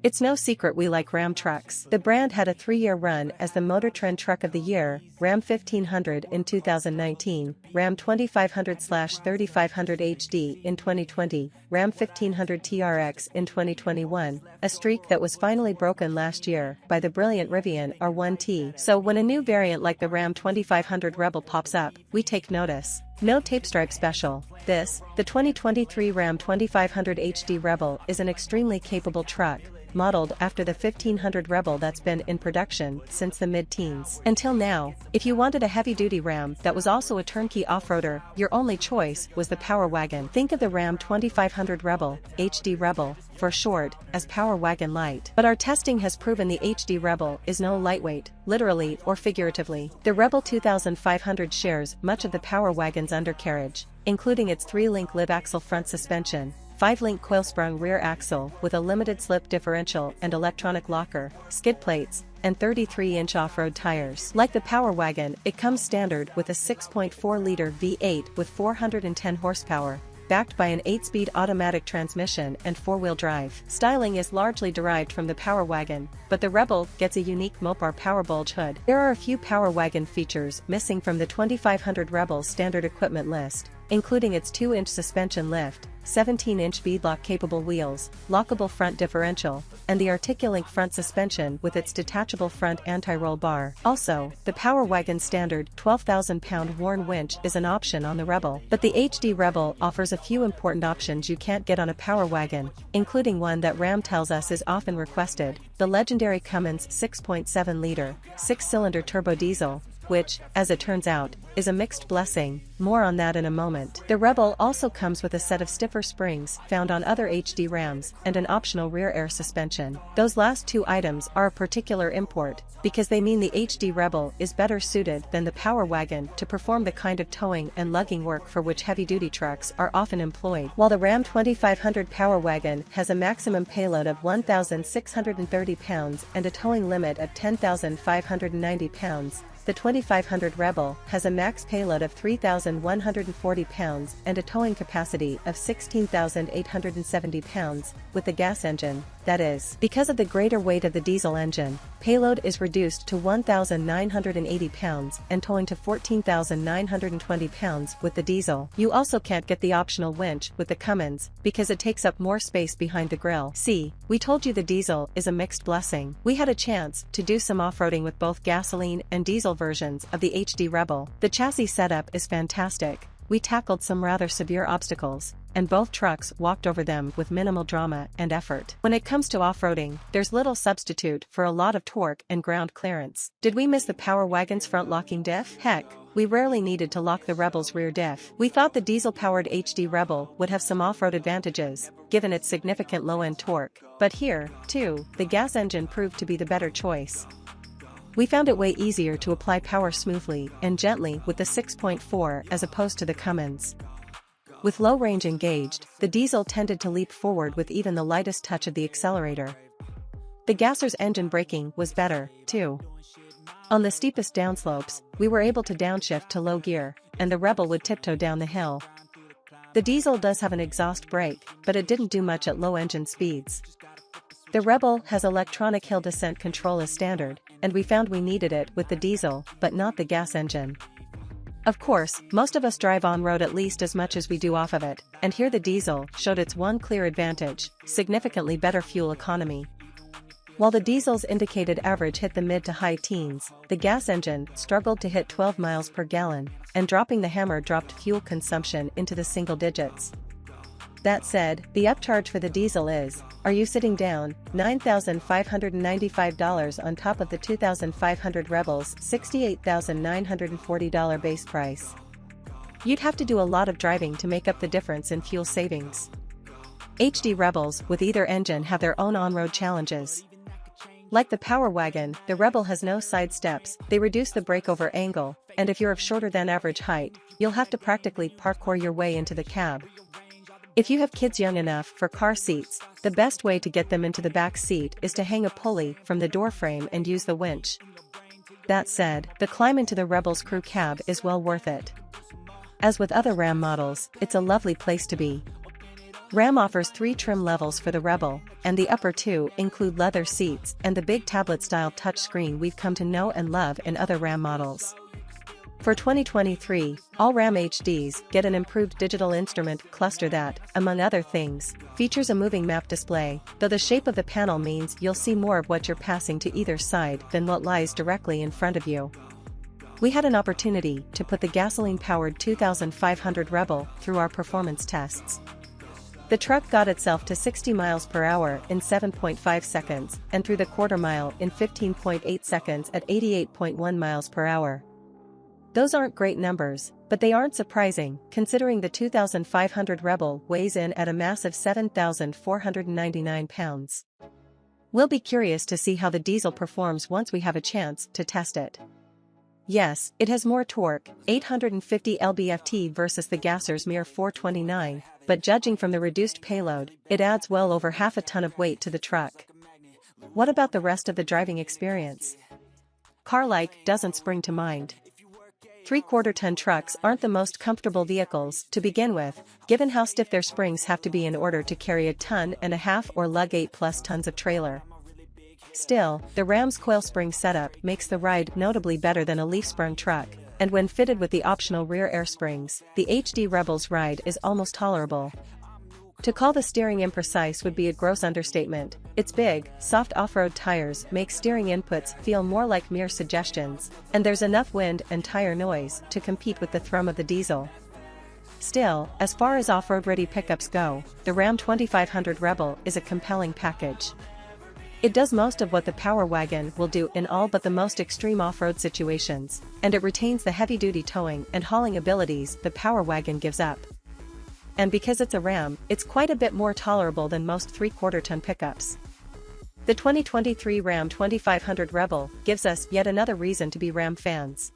It's no secret we like Ram trucks. The brand had a 3-year run as the MotorTrend Truck of the Year, Ram 1500 in 2019, Ram 2500/3500 HD in 2020, Ram 1500 TRX in 2021, a streak that was finally broken last year by the brilliant Rivian R1T. So when a new variant like the Ram 2500 Rebel pops up, we take notice. No tape stripe special. The 2023 Ram 2500 HD Rebel is an extremely capable truck, modeled after the 1500 Rebel that's been in production since the mid-teens. Until now, if you wanted a heavy-duty Ram that was also a turnkey off-roader, your only choice was the Power Wagon. Think of the Ram 2500 Rebel, HD Rebel, for short, as Power Wagon Light. But our testing has proven the HD Rebel is no lightweight, literally or figuratively. The Rebel 2500 shares much of the Power Wagon's undercarriage, including its 3-link live axle front suspension, 5-link coil-sprung rear axle with a limited slip differential and electronic locker, skid plates, and 33-inch off-road tires. Like the Power Wagon, it comes standard with a 6.4-liter V8 with 410 horsepower, backed by an 8-speed automatic transmission and 4-wheel drive. Styling is largely derived from the Power Wagon, but the Rebel gets a unique Mopar power bulge hood. There are a few Power Wagon features missing from the 2500 Rebel's standard equipment list, including its 2-inch suspension lift, 17-inch beadlock-capable wheels, lockable front differential, and the Articulink front suspension with its detachable front anti-roll bar. Also, the Power Wagon standard 12,000-pound Warn winch is an option on the Rebel. But the HD Rebel offers a few important options you can't get on a Power Wagon, including one that Ram tells us is often requested, the legendary Cummins 6.7-liter, 6-cylinder turbo diesel, which, as it turns out, is a mixed blessing. More on that in a moment. The Rebel also comes with a set of stiffer springs found on other HD Rams and an optional rear air suspension. Those last two items are a particular import, because they mean the HD Rebel is better suited than the Power Wagon to perform the kind of towing and lugging work for which heavy-duty trucks are often employed. While the Ram 2500 Power Wagon has a maximum payload of 1,630 pounds and a towing limit of 10,590 pounds, the 2500 Rebel has a max payload of 3,140 pounds and a towing capacity of 16,870 pounds, with the gas engine, that is. Because of the greater weight of the diesel engine, payload is reduced to 1,980 pounds and towing to 14,920 pounds with the diesel. You also can't get the optional winch with the Cummins, because it takes up more space behind the grille. See, we told you the diesel is a mixed blessing. We had a chance to do some off-roading with both gasoline and diesel versions of the HD Rebel. The chassis setup is fantastic. We tackled some rather severe obstacles, and both trucks walked over them with minimal drama and effort. When it comes to off-roading, there's little substitute for a lot of torque and ground clearance. Did we miss the Power Wagon's front-locking diff? Heck, we rarely needed to lock the Rebel's rear diff. We thought the diesel-powered HD Rebel would have some off-road advantages, given its significant low-end torque. But here, too, the gas engine proved to be the better choice. We found it way easier to apply power smoothly and gently with the 6.4 as opposed to the Cummins. With low range engaged, the diesel tended to leap forward with even the lightest touch of the accelerator. The Gasser's engine braking was better, too. On the steepest downslopes, we were able to downshift to low gear, and the Rebel would tiptoe down the hill. The diesel does have an exhaust brake, but it didn't do much at low engine speeds. The Rebel has electronic hill descent control as standard, and we found we needed it with the diesel, but not the gas engine. Of course, most of us drive on-road at least as much as we do off of it, and here the diesel showed its one clear advantage: significantly better fuel economy. While the diesel's indicated average hit the mid to high teens, the gas engine struggled to hit 12 miles per gallon, and dropping the hammer dropped fuel consumption into the single digits. That said, the upcharge for the diesel is, are you sitting down, $9,595 on top of the 2,500 Rebel's $68,940 base price. You'd have to do a lot of driving to make up the difference in fuel savings. HD Rebels with either engine have their own on-road challenges. Like the Power Wagon, the Rebel has no side steps. They reduce the breakover angle, and if you're of shorter than average height, you'll have to practically parkour your way into the cab. If you have kids young enough for car seats, the best way to get them into the back seat is to hang a pulley from the door frame and use the winch. That said, the climb into the Rebel's crew cab is well worth it. As with other Ram models, it's a lovely place to be. Ram offers 3 trim levels for the Rebel, and the upper 2 include leather seats and the big tablet-style touchscreen we've come to know and love in other Ram models. For 2023, all Ram HDs get an improved digital instrument cluster that, among other things, features a moving map display, though the shape of the panel means you'll see more of what you're passing to either side than what lies directly in front of you. We had an opportunity to put the gasoline-powered 2500 Rebel through our performance tests. The truck got itself to 60 miles per hour in 7.5 seconds and through the quarter mile in 15.8 seconds at 88.1 miles per hour. Those aren't great numbers, but they aren't surprising, considering the 2500 Rebel weighs in at a massive 7,499 pounds. We'll be curious to see how the diesel performs once we have a chance to test it. Yes, it has more torque, 850 lb-ft versus the gasser's mere 429, but judging from the reduced payload, it adds well over half a ton of weight to the truck. What about the rest of the driving experience? Car-like doesn't spring to mind. 3/4-ton trucks aren't the most comfortable vehicles to begin with, given how stiff their springs have to be in order to carry 1.5 tons or lug 8+ tons of trailer. Still, the Ram's coil spring setup makes the ride notably better than a leaf-sprung truck, and when fitted with the optional rear air springs, the HD Rebel's ride is almost tolerable. To call the steering imprecise would be a gross understatement. Its big, soft off-road tires make steering inputs feel more like mere suggestions, and there's enough wind and tire noise to compete with the thrum of the diesel. Still, as far as off-road-ready pickups go, the Ram 2500 Rebel is a compelling package. It does most of what the Power Wagon will do in all but the most extreme off-road situations, and it retains the heavy-duty towing and hauling abilities the Power Wagon gives up. And because it's a Ram, it's quite a bit more tolerable than most 3/4-ton pickups. The 2023 Ram 2500 Rebel gives us yet another reason to be Ram fans.